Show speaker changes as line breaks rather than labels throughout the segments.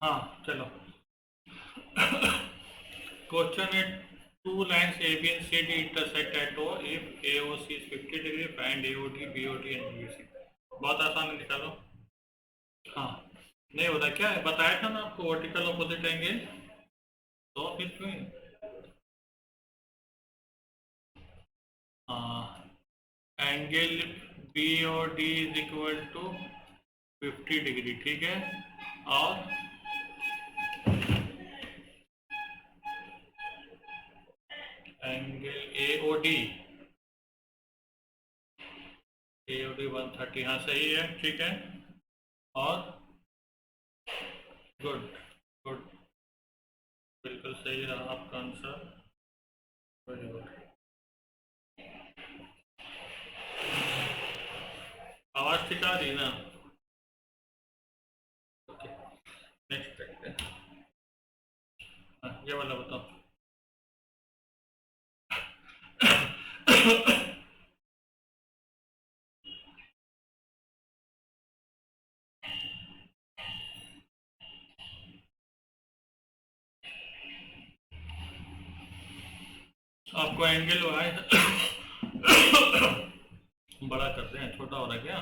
हाँ चलो। क्वेश्चन है, two lines AB and CD intersect at O if AOC is 50 degree, find AOD, BOD and BC। बहुत आसान है, निकालो। हाँ नहीं होता क्या है, बताया था ना आपको, वर्टिकल ऑपोजिट एंगल। तो फिर क्यों एंगल बी और D is equal to 50 degree, ठीक है। और एंगल AOD 130, हाँ सही है, ठीक है। और गुड गुड, बिल्कुल सही रहा आपका आंसर, वेरी गुड। आवाज ठीक आ रही ना? ओके, नेक्स्ट देखते हैं। ये वाला बताओ। आपको एंगल हुआ है बड़ा करते हैं, छोटा हो रहा है क्या?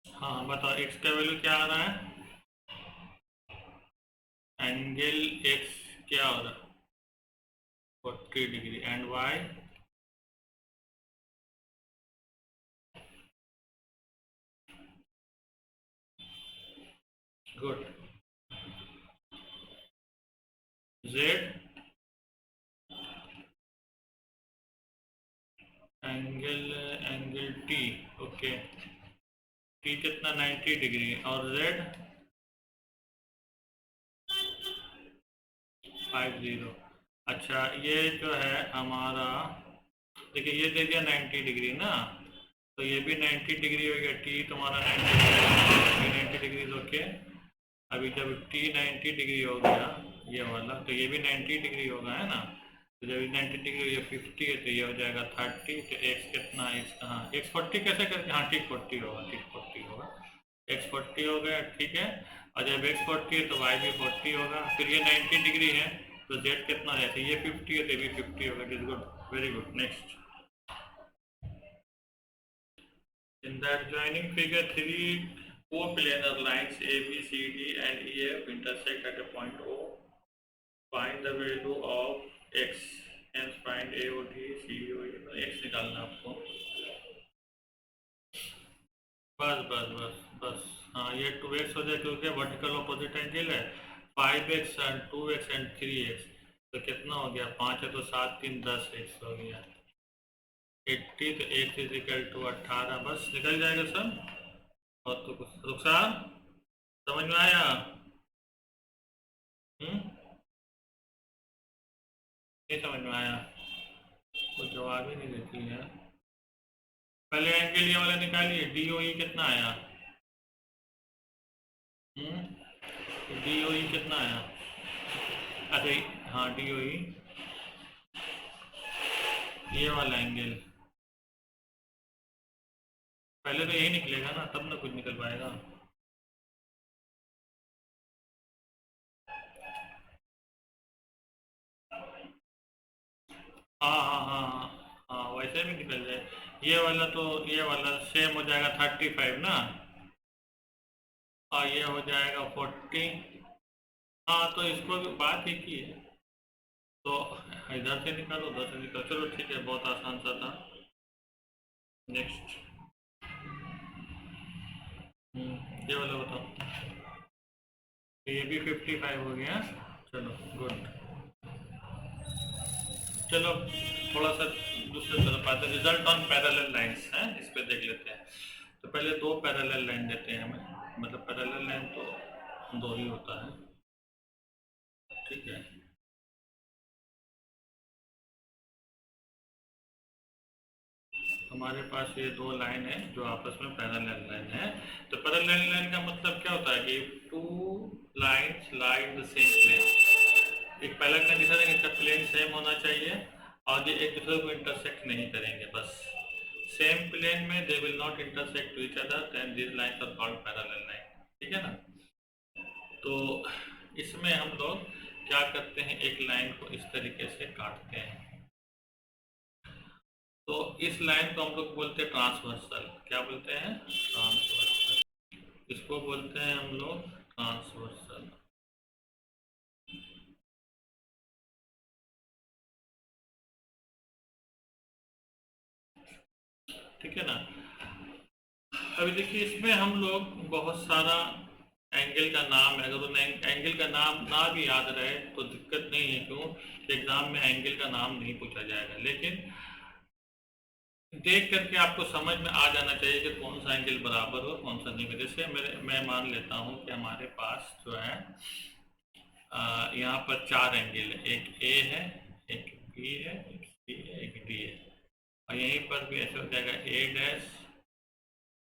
हाँ बताओ, एक्स का वैल्यू क्या आ रहा है? एंगल एक्स क्या हो रहा है? 40 degree. And Y? Good. Z? Angle T, okay. T कितना? 90 डिग्री। और जेड? 50। अच्छा, ये जो है हमारा, देखिए ये दे दिया 90 डिग्री ना, तो ये भी 90 डिग्री हो गया। टी तुम्हारा 90 डिग्री, ओके। अभी जब टी 90 डिग्री हो गया ये वाला, तो ये भी 90 डिग्री होगा, है ना। तो जब 90 डिग्री, ये 50 है तो ये हो जाएगा 30। तो एक्स कितना? एक्स कहाँ, एक्स 40 कैसे करके, हाँ ठीक 40 होगा, ठीक 40 होगा। एक्स 40 हो गया, ठीक है। और जब एक्स 40 है तो वाई भी 40 होगा। फिर ये 90 डिग्री है तो जेड कितना है? तो ये 50 है तो ये भी 50 होगा। It is good, very good. Next, in the adjoining figure, three coplanar lines ABCD and EF intersect at a point O. Find the value of x, hence find AOD, COE। x निकालना आपको। बस बस बस बस, हाँ ये 2x हो जाए क्योंकि वर्टिकल ऑपोजिट एंगल है। 5x and 2x and 3x, तो कितना हो गया? 5 है तो 7 3 10x हो गया 80। तो x इज इक्वल टू 18। बस निकल जाएगा सर। और तो कुछ, रुखसार समझ में आया? नहीं समझ में आया? कुछ जवाब ही नहीं देती है। पहले एंगल ये वाला निकालिए, डी ओ ई कितना आया? डी ओ ई कितना आया? अच्छा, हाँ डी ओ ई ये वाला एंगल, पहले तो यही निकलेगा ना, तब ना कुछ निकल पाएगा। हाँ हाँ हाँ हाँ हाँ, वैसे भी निकल जाए। ये वाला तो, ये वाला सेम हो जाएगा 35 ना, और ये हो जाएगा 40। हाँ तो इसको भी बात ही की है, तो इधर से निकालो उधर से निकालो, चलो ठीक है, बहुत आसान सा था। नेक्स्ट, ये वाला बताओ। ये भी 55 हो गया, चलो गुड। चलो थोड़ा सा दूसरे तरफ आते हैं, रिजल्ट ऑन पैरेलल लाइंस हैं, इस पे देख लेते हैं। तो पहले दो पैरेलल लाइन देते हैं हमें, मतलब पैरेलल लाइन तो दो ही होता है, ठीक है। हमारे पास ये दो लाइन है जो आपस में पैरेलल लाइन है। तो पैरेलल लाइन का मतलब क्या होता है कि two lines lie in the same plane. एक पहला कंडीशन है कि इनका प्लेन सेम होना चाहिए और ये एक दूसरे को इंटरसेक्ट नहीं करेंगे, बस। सेम प्लेन में they will not intersect to each other, then this lines are called parallel line. ठीक है ना। तो इसमें हम लोग क्या करते हैं, एक लाइन को इस तरीके से काटते हैं। तो इस लाइन को हम लोग बोलते हैं ट्रांसवर्सल। क्या बोलते हैं? ट्रांसवर्सल। इसको बोलते हैं हम लोग ट्रांसवर्सल। ठीक है ना। अभी देखिए इसमें हम लोग बहुत सारा एंगल का नाम है, अगर उन्हें एंगल का नाम ना भी याद रहे तो दिक्कत नहीं है, क्यों एग्जाम में एंगल का नाम नहीं पूछा जाएगा, लेकिन देख करके आपको समझ में आ जाना चाहिए कि कौन सा एंगल बराबर हो कौन सा नहीं। जैसे मैं मान लेता हूँ कि हमारे पास जो है यहाँ पर 4 एंगल है, एक ए है, एक बी है, एक सी है, एक डी है, और यहीं पर भी ऐसे हो जाएगा A dash,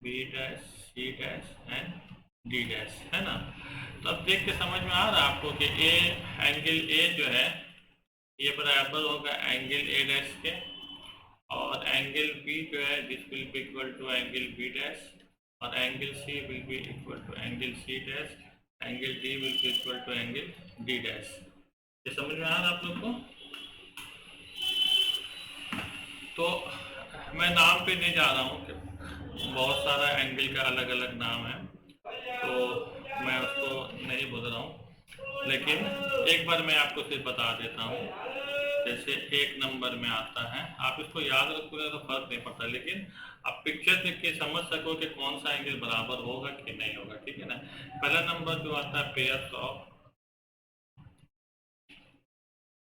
B dash, C dash and D dash, है ना। तो अब देख के समझ में आ रहा है आपको कि ए एंगल ए जो है ये बराबर होगा एंगल ए डैश के, और एंगल बी जो है this will be equal to angle B dash, और angle C will be equal to angle C dash, angle D will be equal to angle D dash. ये समझ में आ रहा है आप लोग को? तो मैं नाम पे नहीं जा रहा हूँ कि बहुत सारा एंगल का अलग अलग नाम है, तो मैं उसको नहीं बोल रहा हूँ, लेकिन एक बार मैं आपको सिर्फ बता देता हूँ। जैसे एक नंबर में आता है, आप इसको याद रखोगे तो फर्क नहीं पड़ता, लेकिन आप पिक्चर देख के समझ सको कि कौन सा एंगल बराबर होगा कि नहीं होगा। ठीक है ना। पहला नंबर जो आता है pairs of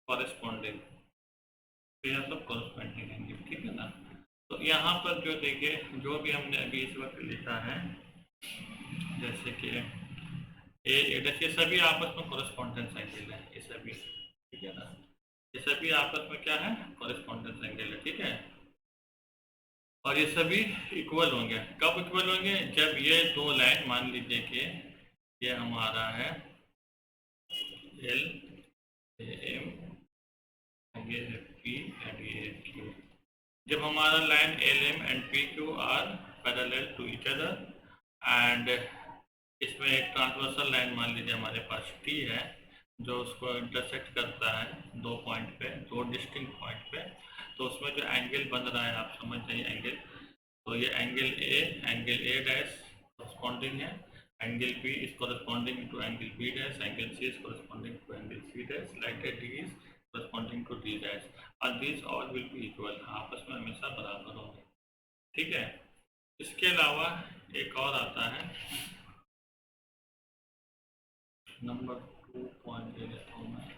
corresponding, pairs of corresponding angle. ठीक है ना। तो यहाँ पर जो देखिए जो भी हमने अभी इस वक्त लिखा है, जैसे कि ए ये सभी आपस में कॉरेस्पॉन्डेंस एंगल है, ये सभी। ठीक है ना। ये सभी आपस में क्या है? कॉरेस्पॉन्डेंस एंगल है। ठीक है। और ये सभी इक्वल होंगे। कब इक्वल होंगे? जब ये दो लाइन, मान लीजिए कि ये हमारा है एल एम, ये है पी एंड ये है क्यू। जब हमारा line L M and P Q are parallel to each other, and इसमें एक ट्रांसवर्सल लाइन मान लीजिए हमारे पास टी है, जो उसको इंटरसेक्ट करता है दो पॉइंट पे, दो डिस्टिंक्ट पॉइंट पे, तो उसमें जो एंगल बन रहा है आप समझ जाइए एंगल। तो ये एंगल ए डैश कॉरेस्पॉन्डिंग है, angle B is corresponding to angle B dash, angle C is corresponding to angle C dash, like that D is corresponding to D dash, और this all will be equal, आपस में हमेशा बराबर होंगे। ठीक है। इसके अलावा एक और आता है नंबर 2 पॉइंट ले लेता हूँ मैं,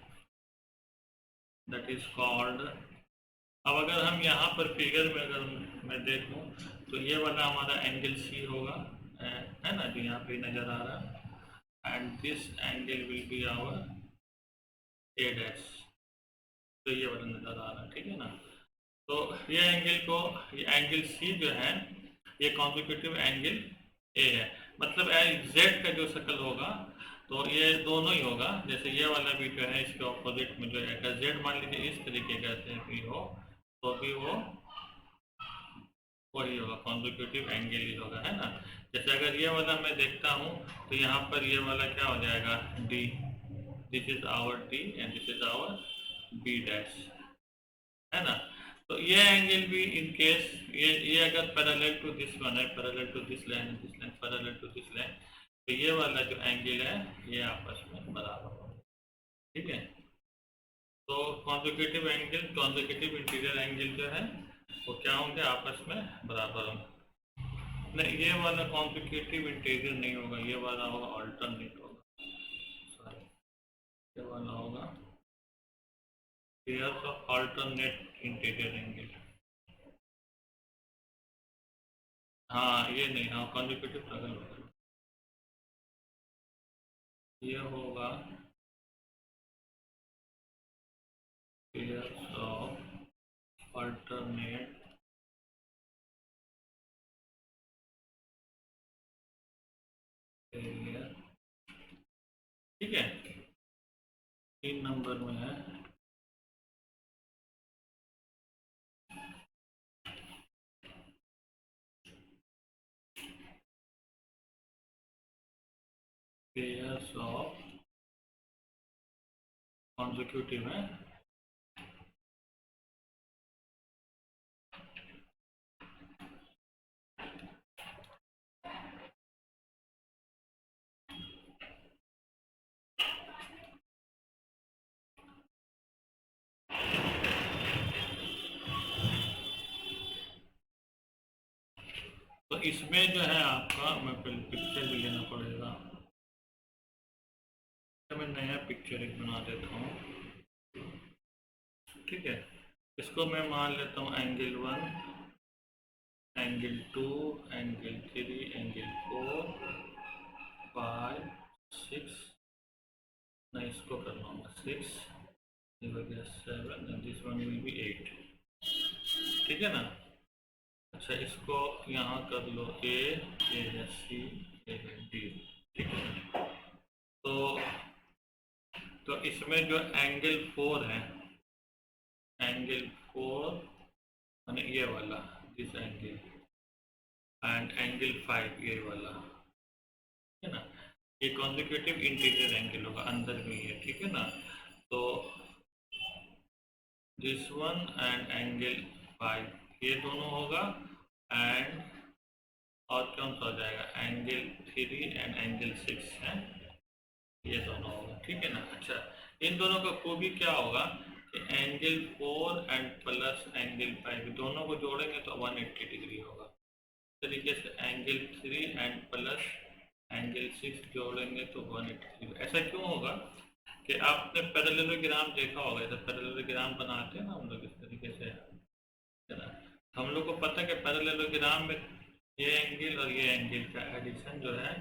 दैट इज कॉल्ड। अब अगर हम यहाँ पर फिगर में अगर मैं देखूँ तो ये वाला हमारा एंगल सी होगा, है ना, जो यहाँ पे नज़र आ रहा है, and this angle will be our A dash, तो ये वाला नज़र आ रहा है। ठीक है ना। तो ये एंगल सी जो है ये कॉन्जिक्यूटिव एंगल ए है, मतलब जेड का जो शक्ल होगा तो ये दोनों ही होगा। जैसे ये वाला भी जो है इसके ऑपोजिट में जो है जेड मान लीजिए इस तरीके का भी हो तो भी वो वही होगा, कॉन्जिक्यूटिव एंगल ही होगा, है ना। जैसे अगर ये वाला मैं देखता हूँ तो यहाँ पर ये वाला क्या हो जाएगा D, this is our D and this is our B dash, है ना। तो ये एंगल भी इन केस ये अगर पैरेलल टू दिस वन है, parallel to this line, this line parallel to this line, तो ये वाला जो एंगल है ये आपस में बराबर होगा। ठीक है। तो consecutive angle, consecutive interior angle जो है वो क्या होंगे? आपस में बराबर होंगे। नहीं, ये वाला कॉन्जिक्यूटिव इंटीरियर नहीं होगा, ये वाला होगा अल्टरनेट होगा, सॉरी, ये वाला होगा pairs of alternate interior angle. हाँ ये नहीं, हाँ कॉन्जिक्यूटिव पैरेलल होगा, ये होगा पेयर्स ऑफ अल्टरनेट एरिया। ठीक है। 3 नंबर में है पेयर्स ऑफ कॉन्जिक्यूटिव है, तो इसमें जो है आपका, मैं पहले पिक्चर भी लेना पड़ेगा, तो मैं नया पिक्चर एक बना देता हूँ। ठीक है, इसको मैं मान लेता हूँ एंगल 1, एंगल 2, एंगल 3, एंगल 4, 5, 6, नहीं इसको करना होगा 6, ये हो गया 7 and this one will be 8। ठीक है ना। अच्छा, इसको यहाँ कर लो ए है सी, ए है डी। ठीक है, तो इसमें जो एंगल 4 है, एंगल 4 यानी ये वाला, दिस एंगल, एंड एंगल 5 ये वाला, है ना, ये कॉन्जिक्यूटिव इंटीरियर एंगल होगा, अंदर में है। ठीक है ना, तो दिस वन एंड एंगल 5 ये दोनों होगा, एंड और कौन सा हो जाएगा, एंगल 3 एंड एंगल 6 है, ये दोनों होगा। ठीक है ना। अच्छा, इन दोनों का खूबी क्या होगा कि एंगल 4 एंड प्लस एंगल 5 दोनों को जोड़ेंगे तो 180 डिग्री होगा। इस तरीके से एंगल 3 एंड प्लस एंगल 6 जोड़ेंगे तो 180 डिग्री। ऐसा क्यों होगा कि आपने पैरेललोग्राम देखा होगा, जैसे पैरेललोग्राम बनाते हैं ना हम लोग इस तरीके से, है ना। हम लोग को पता है कि पैरेललोग्राम में ये एंगल और ये एंगल का एडिशन जो है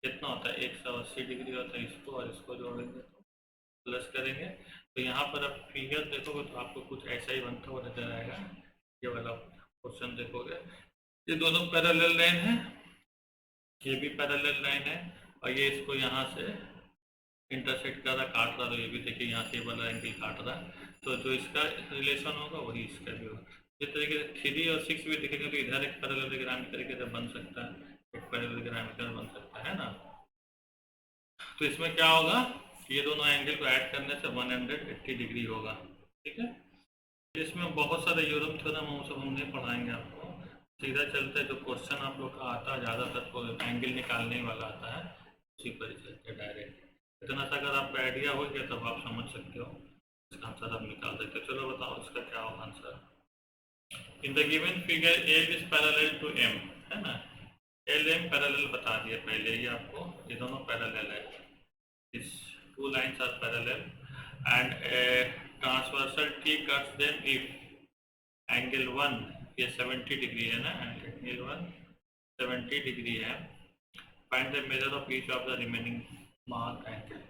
कितना होता है, 180 डिग्री होता है। इसको और इसको जोड़ेंगे तो प्लस करेंगे, तो यहाँ पर आप फिगर देखोगे तो आपको कुछ ऐसा ही बनता हुआ नजर आएगा। ये वाला क्वेश्चन देखोगे, ये दोनों पैरेलल लाइन है, ये भी पैरेलल लाइन है, और ये इसको यहाँ से इंटरसेक्ट कर रहा, काट रहा, तो ये भी देखिए यहाँ से वाला एंगल काट रहा है, तो जो इसका रिलेशन होगा वही इसका भी होगा। इस तरीके से 3 और 6 भी देखेंगे तो इधर एक पैरेललोग्राम की तरीके से बन सकता है, एक पैरेललोग्राम इधर बन सकता है ना। तो इसमें क्या होगा, ये दोनों एंगल को ऐड करने से 180 डिग्री होगा। ठीक है, इसमें बहुत सारे यूरोप थ्योरम हम सब हम नहीं पढ़ाएंगे आपको, सीधा चलते जो क्वेश्चन आप लोग का आता है ज़्यादातर तो एंगल निकालने वाला आता है, उसी पर चलते डायरेक्ट। इतना सा अगर आपको आइडिया हो गया तब आप समझ सकते हो, इसका आंसर आप निकाल सकते हो। चलो बताओ इसका क्या होगा answer. In the given figure L is parallel to M, है ना, एल एम पैरेलल बता दिया पहले ही आपको, ये दोनों पैरेलल है, इस two lines are parallel and a transversal T cuts them if angle 1 ये 70 डिग्री है ना, angle 1 70 डिग्री है, find the measure of each of the remaining mark angle।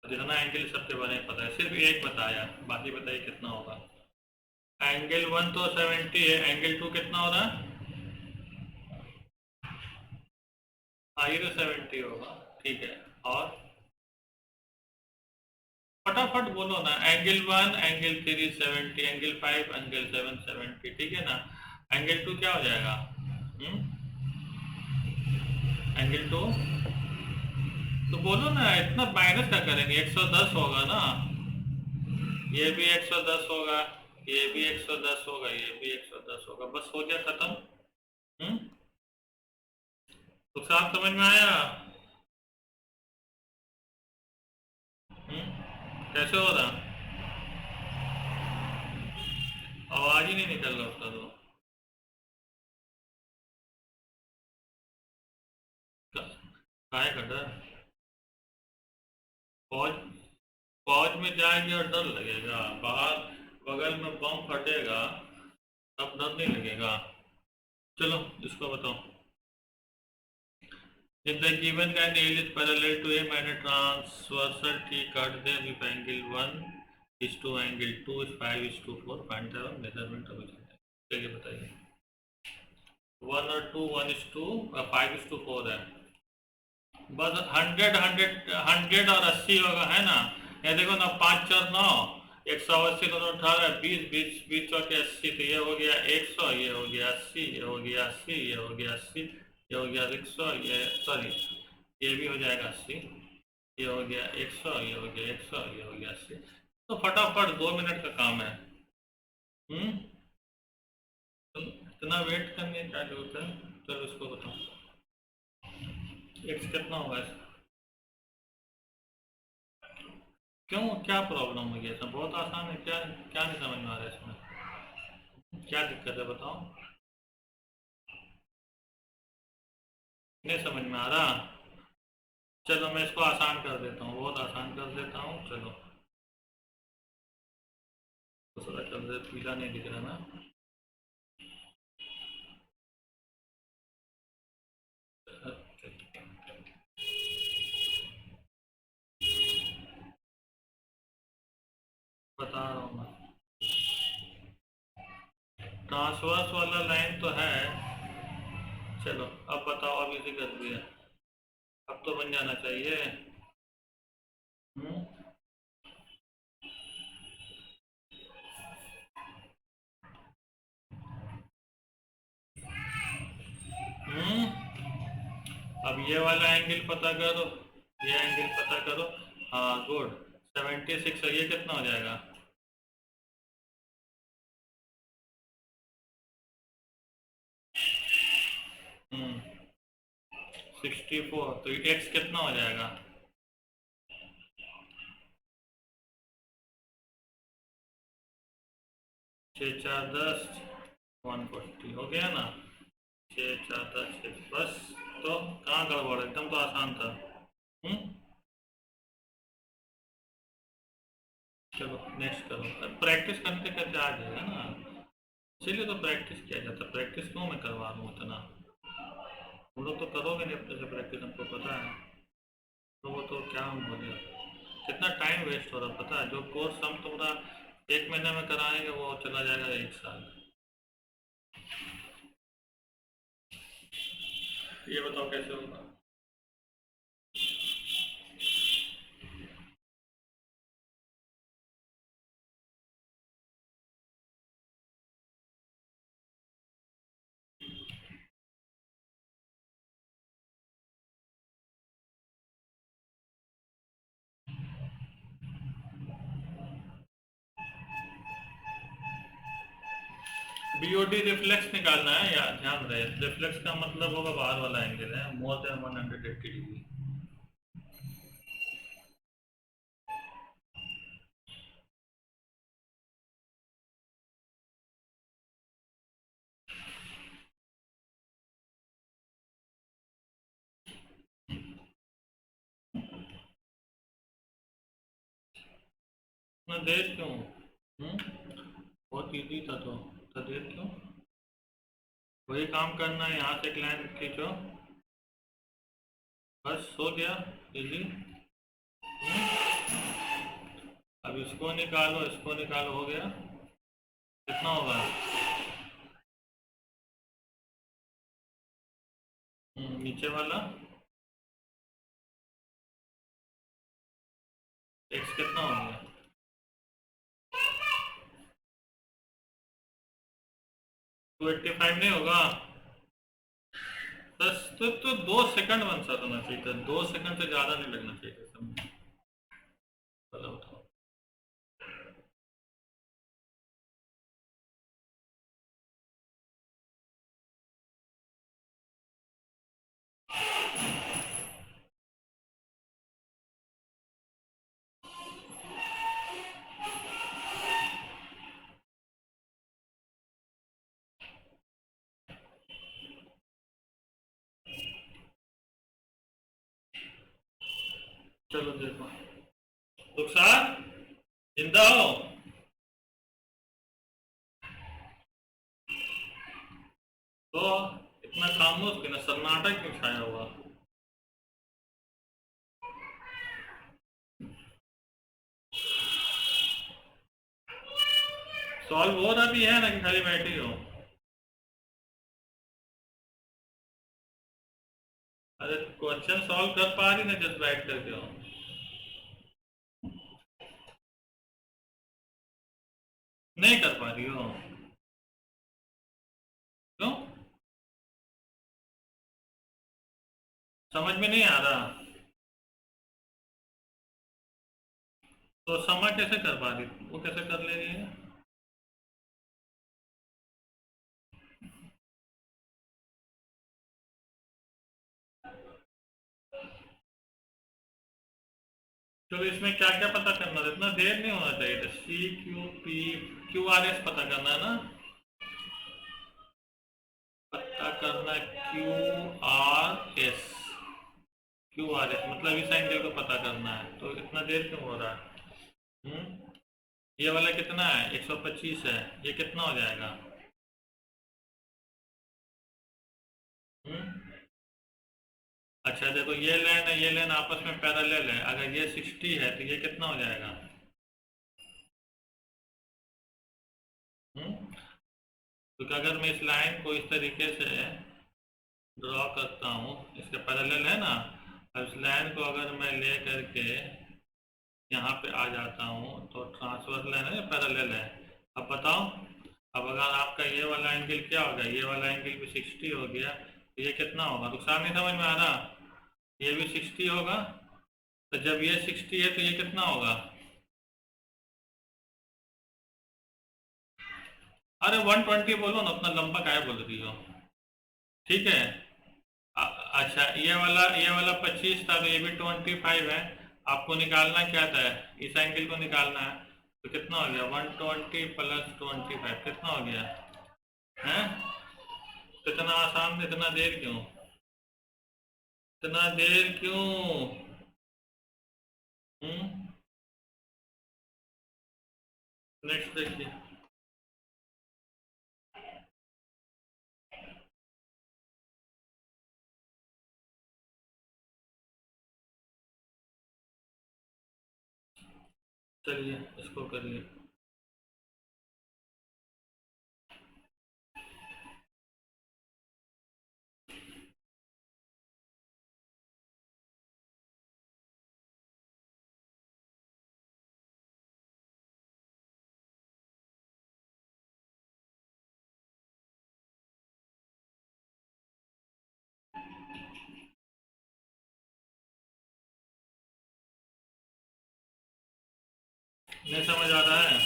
जितना एंगल सबसे बने पता है, सिर्फ एक बताया, बाकी बताइए कितना होगा। एंगल 1 तो 70 है, एंगल 2 कितना हो रहा है, हाँ ये तो 70 होगा। ठीक है, और फटाफट बोलो ना, एंगल 1 एंगल 3 70, एंगल 5 एंगल 7 70। ठीक है ना, एंगल 2 क्या हो जाएगा, एंगल 2 तो बोलो ना, इतना माइनस क्या करेंगे, 110 होगा ना, ये भी 110 होगा, ये भी 110 होगा, ये भी 110 होगा, बस हो गया खत्म। तो साफ समझ में आया। कैसे हो रहा, आवाज ही नहीं निकल रहा उसका, तो काहे का डर, फौज फौज में जाएंगे और डर लगेगा, बाहर बगल में बम फटेगा तब डर नहीं लगेगा। चलो इसको बताओ। If the given that L is parallel to M and a transversal T cut them if angle 1 is to angle 2 is 5 is to 4, find the measurement of each। चलिए बताइए, 1 और 2 1 is to 5 is to 4 है, बस 100 और 80 होगा, है ना। ये देखो ना, 5 4 9 180 दोनों 18 20 20 20 चौके 80, तो ये हो गया 100, ये हो गया 80, ये हो गया 80, ये हो गया 80, ये हो गया 100, ये सॉरी ये भी हो जाएगा 80, ये हो गया 100, ये हो गया 100, ये हो गया 80। तो फटाफट 2 मिनट का काम है। हम्म। तो इतना वेट करने की क्या जरूरत है? चलो इसको बताओ, एक्स कितना होगा इसका? क्यों, क्या प्रॉब्लम हो गया इसमें? बहुत आसान है, क्या क्या नहीं समझ में आ रहा है इसमें? क्या दिक्कत है बताओ? नहीं समझ में आ रहा? चलो मैं इसको आसान कर देता हूँ, बहुत आसान कर देता हूँ, चलो। दूसरा कर दे, पीला नहीं दिख रहा ना? बता रहा हूँ मैं। ट्रांसवर्स वाला लाइन तो है। चलो अब बताओ, अब इजी कर दिया, अब तो बन जाना चाहिए। हम्म। हम्म। अब ये वाला एंगल पता करो, ये एंगल पता करो। हाँ गुड। 76, ये कितना हो जाएगा? हम्म। 64, तो एक्स कितना हो जाएगा? 6 4 10, 140 हो गया ना? 6 4 10 6, बस। तो कहाँ गड़बड़, एकदम तो आसान था। हम्म। चलो नेक्स्ट करो, अब प्रैक्टिस करते करते आ जाएगा ना। इसीलिए तो प्रैक्टिस किया जाता है, प्रैक्टिस क्यों मैं करवा रहा हूँ इतना? तुम लोग तो करोगे नहीं अपने से प्रैक्टिस, हमको पता है। तो वो तो क्या हम बोले, कितना टाइम वेस्ट हो रहा पता है? जो कोर्स हम तुम्हारा 1 महीने में कराएंगे वो चला जाएगा 1 साल। ये बताओ कैसे होगा? बीओडी रिफ्लेक्स निकालना है यार, ध्यान रहे, रिफ्लेक्स का मतलब होगा बाहर वाला एंगल है, मोर देन 180 डिग्री। मैं देर क्यों? बहुत इजी था तो देर क्यों? वही काम करना है, यहाँ से एक लाइन खींचो, बस हो गया, इजी। अब इसको निकालो, इसको निकालो, हो गया। कितना होगा? नीचे वाला एक्स कितना हो गया? 285 नहीं होगा? बस तो 2 सेकंड बन सकना चाहिए था, 2 सेकंड से ज़्यादा नहीं लगना चाहिए था समय। चलो बताओ। चलो देखो, रुखसार जिंदा हो? तो इतना खामोश क्यों, ना सन्नाटा क्यों छाया हुआ? सॉल्व हो रहा भी है ना कि खाली बैठे हो? अरे क्वेश्चन सॉल्व कर पा रही ना जस्ट बैठ करके हो? नहीं कर पा रही हो? क्यों? समझ में नहीं आ रहा? तो समा कैसे कर पा रही, वो कैसे कर ले रही है? चलो इसमें क्या क्या पता करना था, इतना देर नहीं होना चाहिए था। C Q P Q R S पता करना है ना, पता करना Q R S. Q R S मतलब इस एंगल को पता करना है, तो इतना देर क्यों हो रहा है? ये वाला कितना है, 125 है, ये कितना हो जाएगा? हम्म अच्छा देखो, ये लाइन है, ये लाइन आपस में पैरेलल है, अगर ये 60 है तो ये कितना हो जाएगा? हम्म क्योंकि अगर मैं इस लाइन को इस तरीके से ड्रॉ करता हूँ, इसके पैरेलल है ना, अब इस लाइन को अगर मैं ले करके यहाँ पे आ जाता हूँ तो ट्रांसवर्स लाइन है, पैरेलल है। अब बताओ, अब अगर आपका ये वाला एंगल क्या हो गया, ये वाला एंगल भी 60 हो गया, तो ये कितना होगा? नुकसान नहीं समझ में आ रहा? ये भी 60 होगा, तो जब ये 60 है तो ये कितना होगा? अरे 120 बोलो ना, उतना लंबा काहे बोल रही हो? ठीक है। अच्छा, ये वाला 25 था, तो ये भी 25 है। आपको निकालना क्या था? इस एंगल को निकालना है, तो कितना हो गया? 120 प्लस 25 कितना हो गया है? तो इतना आसान, इतना देर क्यों? इतना देर क्यों? हम्म नेक्स्ट देखिए। चलिए इसको करिए। नहीं समझ आ रहा है?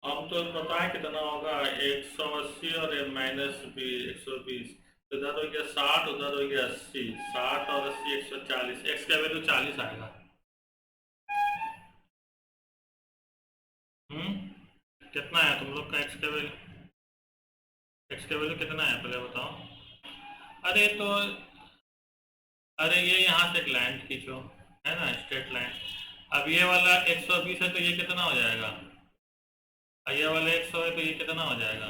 हम तो पता है कितना होगा, 180 और -20, 120, इधर हो गया 60, उधर हो गया 80, 60 और 80 140, एक्स का वैल्यू 40 आएगा। कितना है तुम लोग का एक्स का वैल्यू? एक्स का वैल्यू कितना है पहले बताओ। अरे तो, अरे ये यहाँ से एक लाइन खींचो, है ना, स्ट्रेट लाइन। अब ये वाला 120 है, तो ये कितना हो जाएगा? और ये वाला 100 है, तो ये कितना हो जाएगा?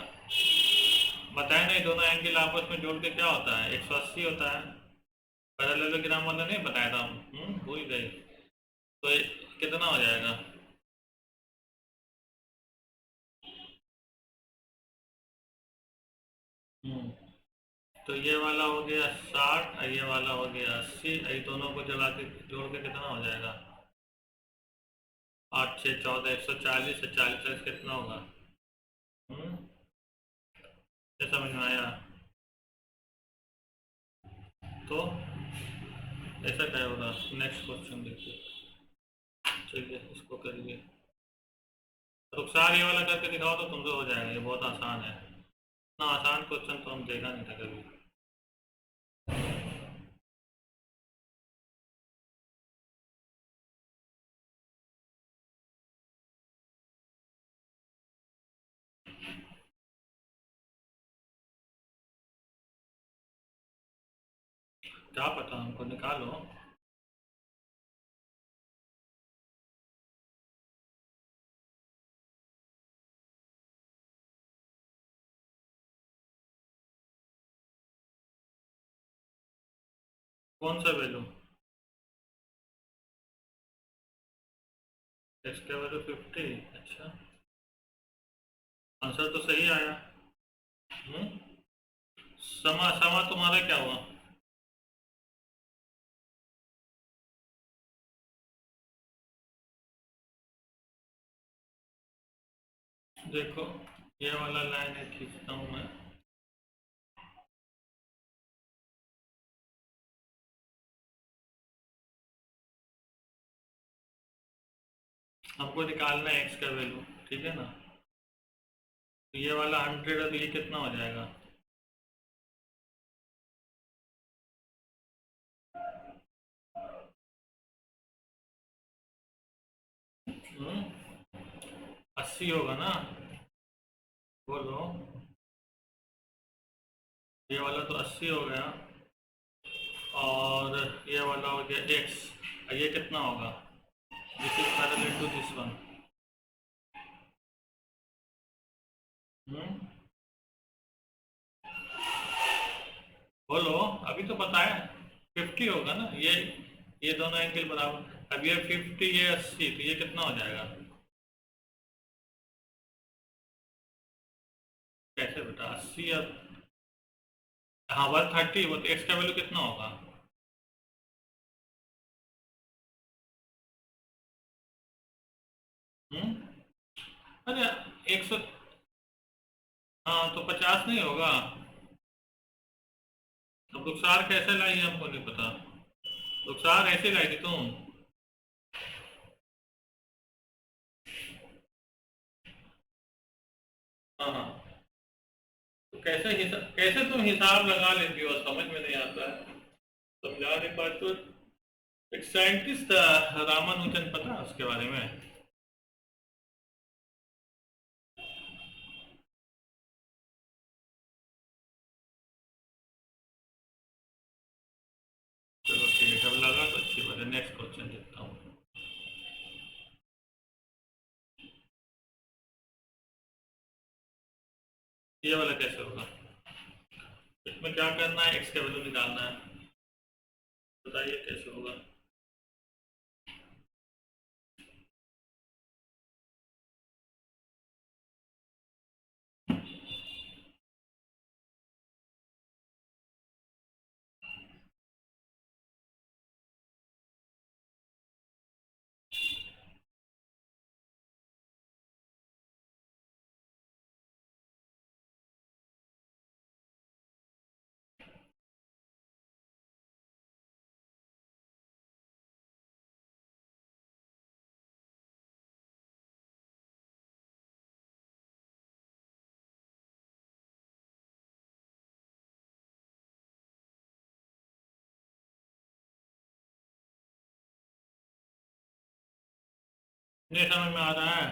बताए नहीं, दोनों एंगल आपस में जोड़ के क्या होता है? 180 होता है। पैरेललोग्राम वाला नहीं बताया था? भूल गए? तो ये कितना हो जाएगा? हम्म तो ये वाला हो गया 60 और ये वाला हो गया 80, ये दोनों को जला के जोड़ के कितना हो जाएगा? 8 6 14, 140 से 40 कितना होगा? हम्म ये समझ में आया? तो ऐसा क्या होगा? नेक्स्ट क्वेश्चन देखिए। चलिए इसको करिए। रुखसार ये वाला करके दिखाओ तो तुमसे हो जाएगा, ये बहुत आसान है। इतना आसान क्वेश्चन तो हम देखा नहीं था कभी। क्या पता, हमको निकालो। कौन सा वैल्यू? एक्स का वैल्यू 50? अच्छा, आंसर तो सही आया। हम्म समा समा तुम्हारा क्या हुआ? देखो ये वाला लाइन है, खींचता हूँ मैं। हमको निकालना है एक्स का वैल्यू, ठीक है ना। तो ये वाला 100 है, तो ये कितना हो जाएगा? हम्म, 80 होगा ना? बोलो। ये वाला तो 80 हो गया, और ये वाला हो गया एक्स। ये कितना होगा? This is parallel to this one. बोलो, अभी तो पता है 50 होगा ना। ये दोनों एंगल बराबर। अब ये 50, ये 80, तो ये कितना हो जाएगा? कैसे बेटा 80? अब हाँ 130, वो तो एक्स का वैल्यू कितना होगा? हम्म, अरे 100। हाँ तो 50 नहीं होगा। अब रुखसार कैसे लाई हमको नहीं पता। रुखसार ऐसे लाई थी तुम। हाँ हाँ। तो कैसे तुम हिसाब लगा लेती हो, समझ में नहीं आता है। समझा नहीं पाते तो। एक साइंटिस्ट था रामानुजन, पता है उसके बारे में? चलो ठीक है, जब लगा तो अच्छी बात है। नेक्स्ट क्वेश्चन देखता हूँ। ये वाला कैसे होगा? इसमें क्या करना है? एक्स का वैल्यू निकालना है। बताइए कैसे होगा। नहीं समझ में आ रहा है?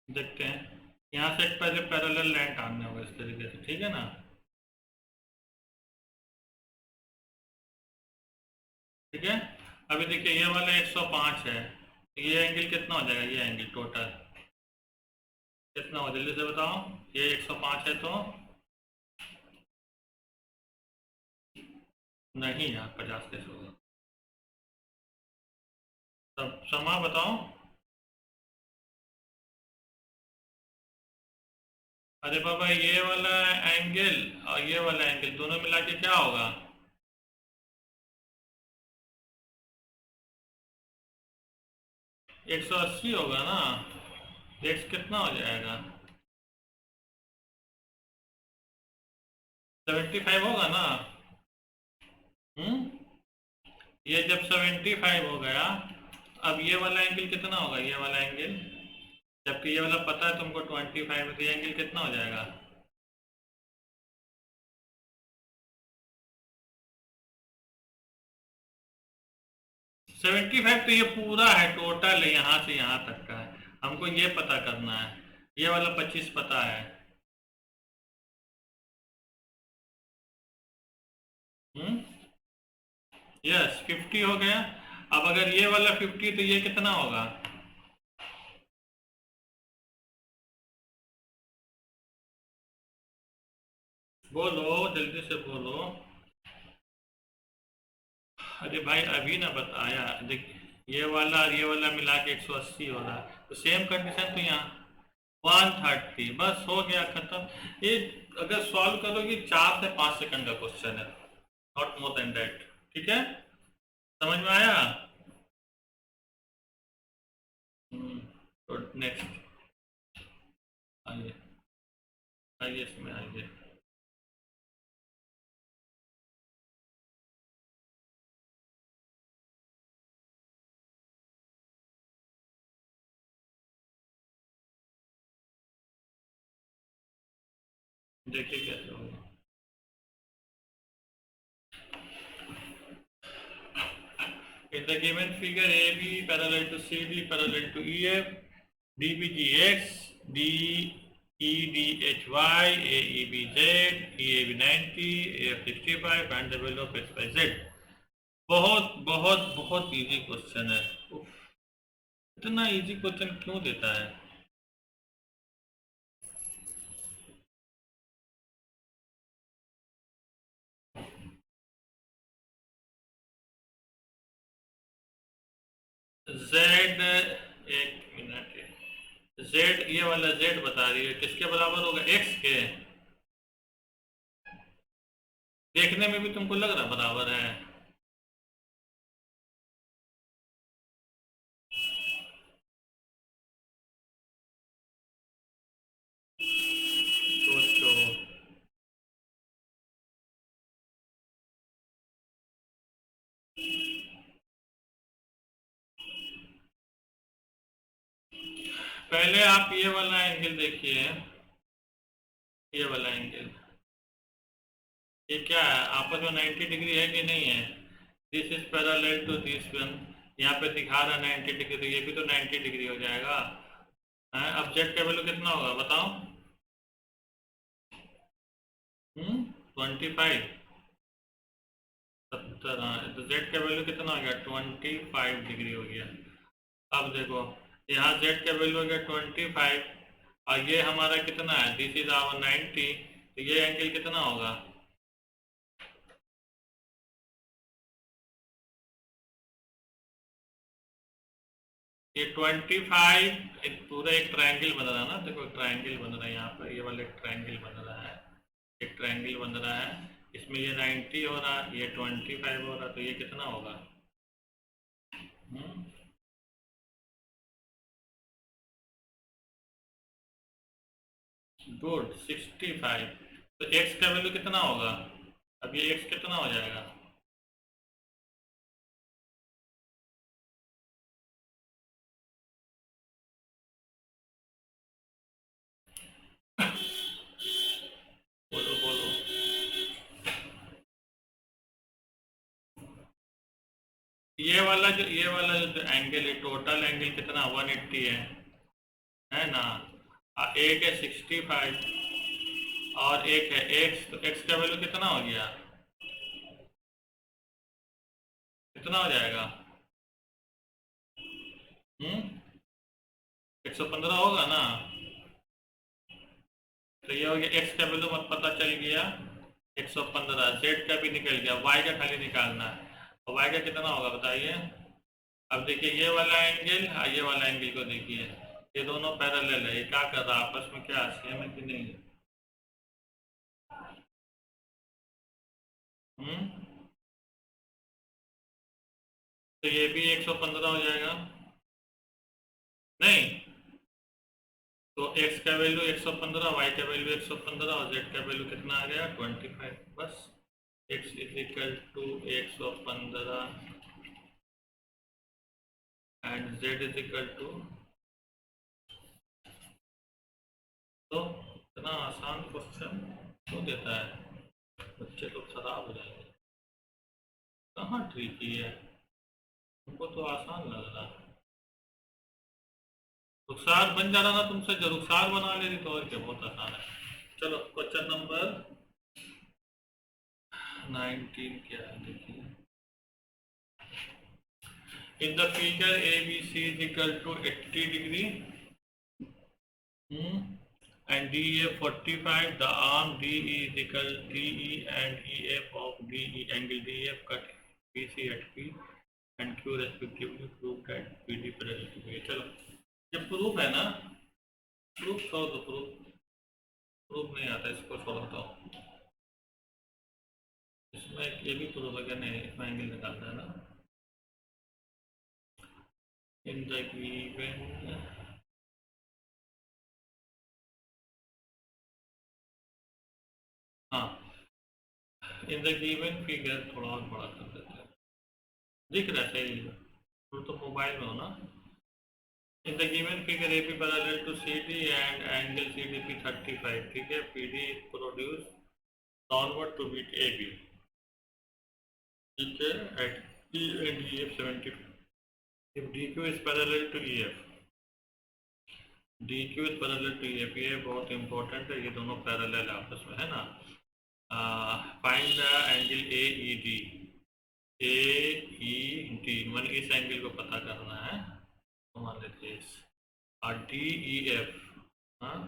देखते हैं। यहाँ से एक पहले पैरेलल लाइन टानने होगा इस तरीके से, ठीक है ना। ठीक है। अभी देखिए ये वाला 105 है, ये एंगल कितना हो जाएगा? ये एंगल टोटल कितना हो, जल्दी से बताओ। ये 105 है तो नहीं यार, 50 कैसे होगा? तब समा बताओ। अरे बाबा, ये वाला एंगल और ये वाला एंगल दोनों मिला के क्या होगा? 180 होगा ना। एक्स कितना हो जाएगा? 75 होगा ना। हम्म, ये जब 75 हो गया, अब ये वाला एंगल कितना होगा? ये वाला एंगल, जबकि ये वाला पता है तुमको 25 है, तो ये एंगल कितना हो जाएगा? 75 तो ये पूरा है, टोटल है, यहाँ से यहाँ तक का है। हमको ये पता करना है। ये वाला 25 पता है। हम्म, यस 50 हो गया। अब अगर ये वाला 50, तो ये कितना होगा? बोलो, जल्दी से बोलो। अरे भाई अभी ना बताया, देख। ये वाला और ये वाला मिला के 180 हो रहा है, तो सेम कंडीशन तो यहाँ 130, बस हो गया खत्म। ये अगर सॉल्व करोगे 4 से 5 सेकंड का क्वेश्चन है, नॉट मोर देन दैट। ठीक है, समझ में आया? हम्म, तो तो नेक्स्ट आइए, आइए इसमें आइए। देखिए कैसे होगा। In the given figure, AB parallel to CD parallel to EF, DBGX, DEDHY, AEBZ, EAB 90, AF 65 and the value of X Y Z। बहुत बहुत बहुत इजी क्वेश्चन है। इतना इजी क्वेश्चन क्यों देता है? Z, एक मिनट, Z ये वाला Z बता रही है किसके बराबर होगा? X के। देखने में भी तुमको लग रहा बराबर है। सोचो। पहले आप ये वाला एंगल देखिए, ये वाला एंगल, ये क्या है? आपस में 90 डिग्री है कि नहीं है? This is parallel to this one, यहाँ पे दिखा रहा है 90 डिग्री, तो ये भी तो 90 डिग्री हो जाएगा। अब जेड का वैल्यू कितना होगा बताओ? 25, 70। हाँ, तो जेड का वैल्यू कितना हो गया? 25 डिग्री हो गया। अब देखो, यहाँ जेड का वैल्यू हो गया 25 और ये हमारा कितना है? दिस इज आवर 90, तो ये एंगल कितना होगा? ये 25 एक पूरा एक ट्रायंगल बन रहा है ना। देखो ट्रायंगल बन रहा है यहाँ पर, ये वाला एक ट्रायंगल बन रहा है, एक ट्रायंगल बन रहा है। इसमें ये 90 हो रहा है, ये 25 हो रहा है, तो ये कितना होगा? गुड, 65। तो x का वैल्यू कितना होगा? अब ये x कितना हो जाएगा? बोलो बोलो। ये वाला जो एंगल है, टोटल एंगल कितना? 180 है ना? एक है 65 और एक है x, तो x का वैल्यू कितना हो गया? कितना हो जाएगा? 115 होगा ना? तो ये हो गया, x का वैल्यू मत पता चल गया 115, z का भी निकल गया, y का खाली निकालना है। और y का कितना होगा बताइए? अब देखिए ये वाला एंगल और ये वाला एंगल को देखिए, ये दोनों पैरेलल है, ये क्या कर रहा है आपस में? क्या सेम है कि नहीं? तो ये भी 115 हो जाएगा नहीं? तो x का वैल्यू 115, y का वैल्यू 115 और z का वैल्यू कितना आ गया? 25। बस x is equal to 115 and z is equal to. तो इतना आसान क्वेश्चन क्यों देता है? बच्चे तो खराब हो जाएंगे। कहाँ ट्रिकी है? हमको तो आसान लग रहा है। रुखसार बन जाना ना तुमसे, जो रुखसार बना ले रही तो और क्या, बहुत आसान है। चलो क्वेश्चन नंबर 19 क्या है देखिए। In the figure ABC is equal to 80 degree and DEF 45, the arm DE is equal DE and EF of DE angle DEF cut BC at P and Q respectively, prove that PD parallel to B। चलो ये proof है ना, proof छोड़ दो, proof नहीं आता, इसको छोड़ दो। इसमें ये भी प्रूफ है क्या? नहीं, इसमें एंगल निकालना है ना। In the given in the given figure थोड़ा और बड़ा कर देते हैं, दिख रहा है सही? तो मोबाइल में हो ना। In the given figure A B parallel to C D and angle C D P 35, ठीक है। P D produce downward to meet A B, ठीक है, at E and EF 72. If DQ is parallel to EF, DQ is parallel to EF, ये बहुत important है, ये दोनों parallel आपस में है ना। Find the angle AED, AED मान इस एंगल को पता करना है, तो मान लेते हैं और DEF, हाँ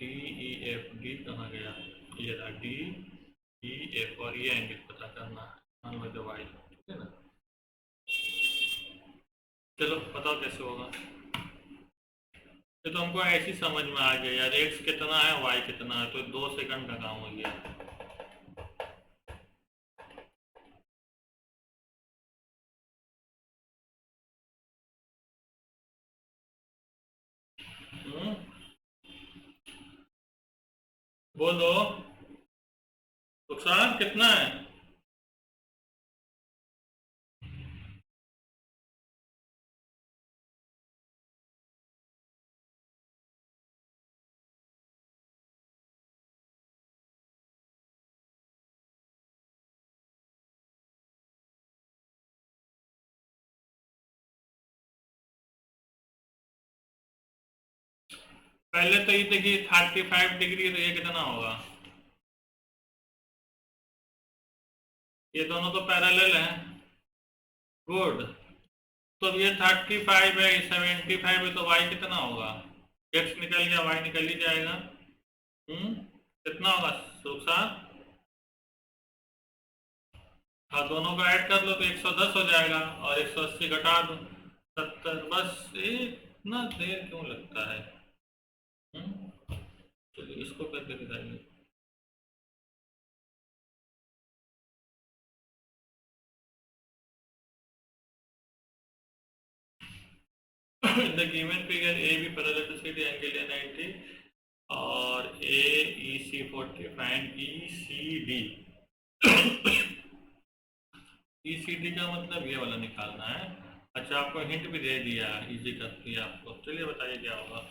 DEF, D कहाँ गया, ये रहा DEF, और ये एंगल पता करना है, मान लो जो वाई, ठीक है ना। चलो बताओ कैसे होगा। ये तो हमको ऐसी समझ में आ गया यार, x कितना है y कितना है, तो 2 सेकंड का काम हो गया। बोलो नुकसान कितना है? पहले तो ये देखिए 35 डिग्री, तो ये कितना होगा, ये दोनों तो पैरेलल हैं, गुड। तो ये 35 है, 75 है, तो y कितना होगा, x निकल गया, y निकल ही जाएगा। कितना होगा सुखसार? हाँ, दोनों का ऐड कर लो तो 110 हो जाएगा, और 180 घटा दो 70, बस। इतना देर क्यों लगता है? चलिए इसको करके दिखाइए। The given figure A B parallel to C D angle A 90 और A E C 40, find E C D. E C D का मतलब ये वाला निकालना है। अच्छा, आपको हिंट भी दे दिया, इजी कर दिया आपको। चलिए बताइए क्या होगा।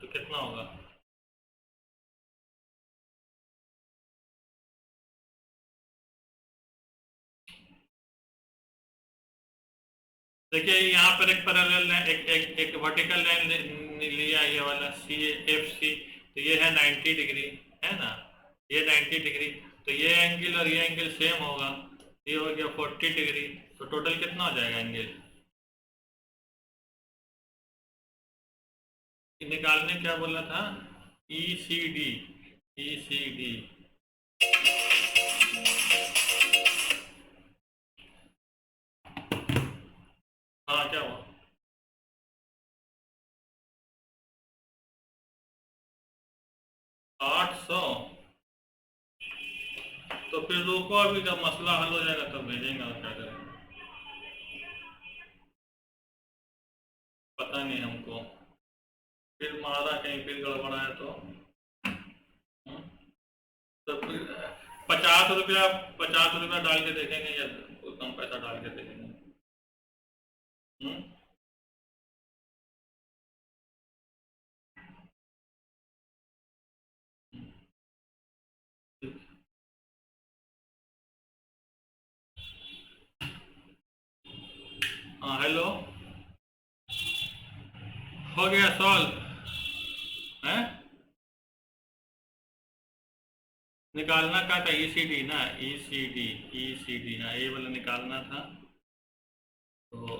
तो कितना होगा? देखिए यहाँ पर एक पैरेलल एक वर्टिकल लाइन लिया, ये वाला सी एफ सी, तो ये है 90 डिग्री, है ना, ये 90 डिग्री, तो ये एंगल और ये एंगल सेम होगा, ये हो गया 40 डिग्री, तो टोटल कितना हो जाएगा एंगल निकालने? क्या बोला था? ई C D, E C D. हाँ क्या हुआ? 800? तो फिर रुको, अभी जब मसला हल हो जाएगा तब भेजेंगे, और क्या करेंगे पता नहीं हमको, फिर मारा कहीं फिर गड़बड़ा है तो। तो फिर 50 रुपया, 50 रुपया डाल के देखेंगे या कम पैसा डाल के देखेंगे? हाँ हेलो, हो गया सॉल्व है? निकालना क्या था? ई सी डी ना, ई C D, E C D, हाँ ये वाला निकालना था। तो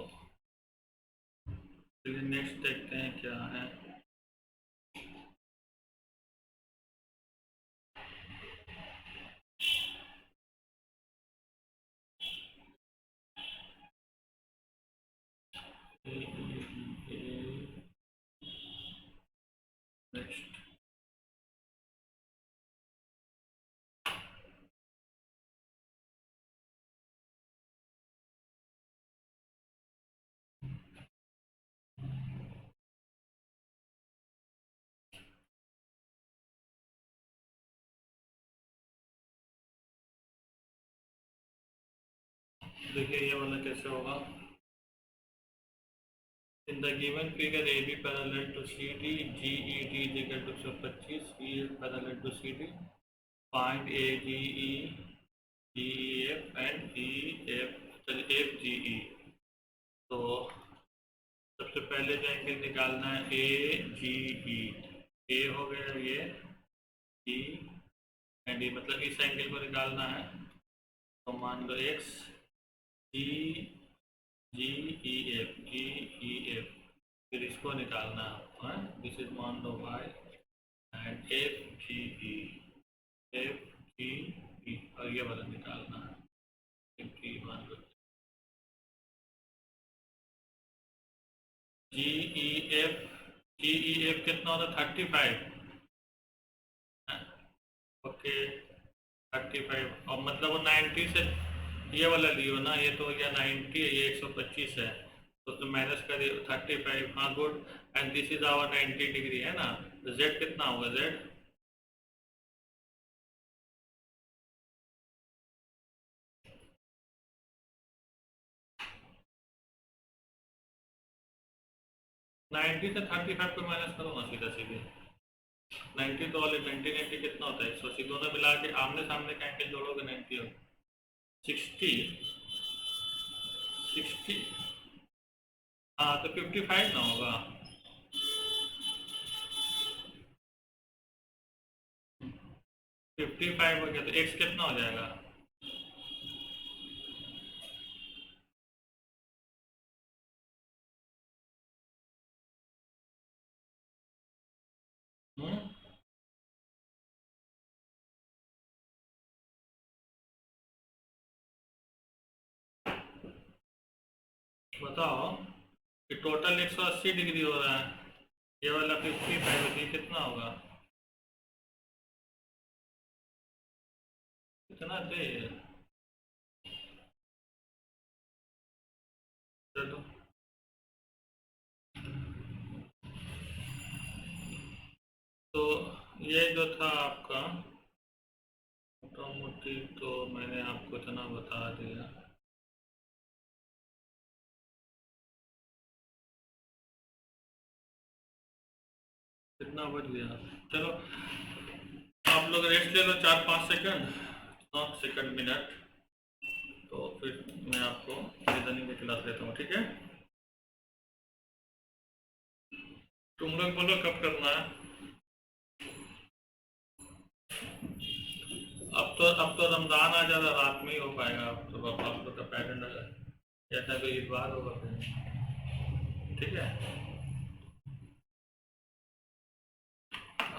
चलिए नेक्स्ट देखते हैं क्या है। नेक्स्ट देखिए ये वाला कैसे होगा। In the given figure A B parallel to C D, G E D is equal to 125, E F parallel to C D, find A G E G E F and E F F G E. तो सबसे पहले जो angle निकालना है ए G ई, ए हो गया ये, E and ई, मतलब इस एंगल को निकालना है। तो मान लो X G G E F, G E F, फिर इसको निकालना है आपको, दिस इज मान लो Y and F G E, F G E, और ये वाला निकालना है, एफ जी मान लो जी E F, G E F कितना होता है 35, ओके 35, और मतलब वो 90 से ये वाला लियो ना, ये तो या 90 है, ये 125 है, तो माइनस करिए 35, हाँ good, and this is our 90 degree है ना। जेड कितना होगा, जेड 90 से 35 को माइनस करो ना सीधा सीधे, 90 तो वाले 90 90 कितना होता है 180, दोनों मिला के आमने सामने का एंगल जोड़ोगे 90 हो 60, 60, हाँ तो 55 ना होगा, 55 हो गया, तो x कितना हो जाएगा, बताओ कि टोटल 180 डिग्री हो रहा है, ये वाला 55 होती कितना होगा, कितना दे, चलो तो ये जो था आपका मोटा मोटी, तो मैंने आपको इतना बता दिया। कितना बज गया, चलो आप लोग रेस्ट ले लो 4-5 सेकंड, नॉट सेकंड मिनट, तो फिर मैं आपको रीजनिंग की क्लास लेता हूँ, ठीक है। तुम लोग बोलो कब करना है, अब तो रमजान आ जाएगा, रात में ही हो पाएगा, अब तो आप लोग का पैरेंट ऐसा कोई इतवार होगा फिर, ठीक है।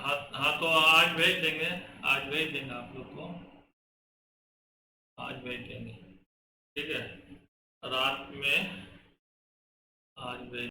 हाँ हाँ, तो आज भेज देंगे, आज भेज देंगे आप लोग को, आज भेज देंगे, ठीक है, रात में आज भेज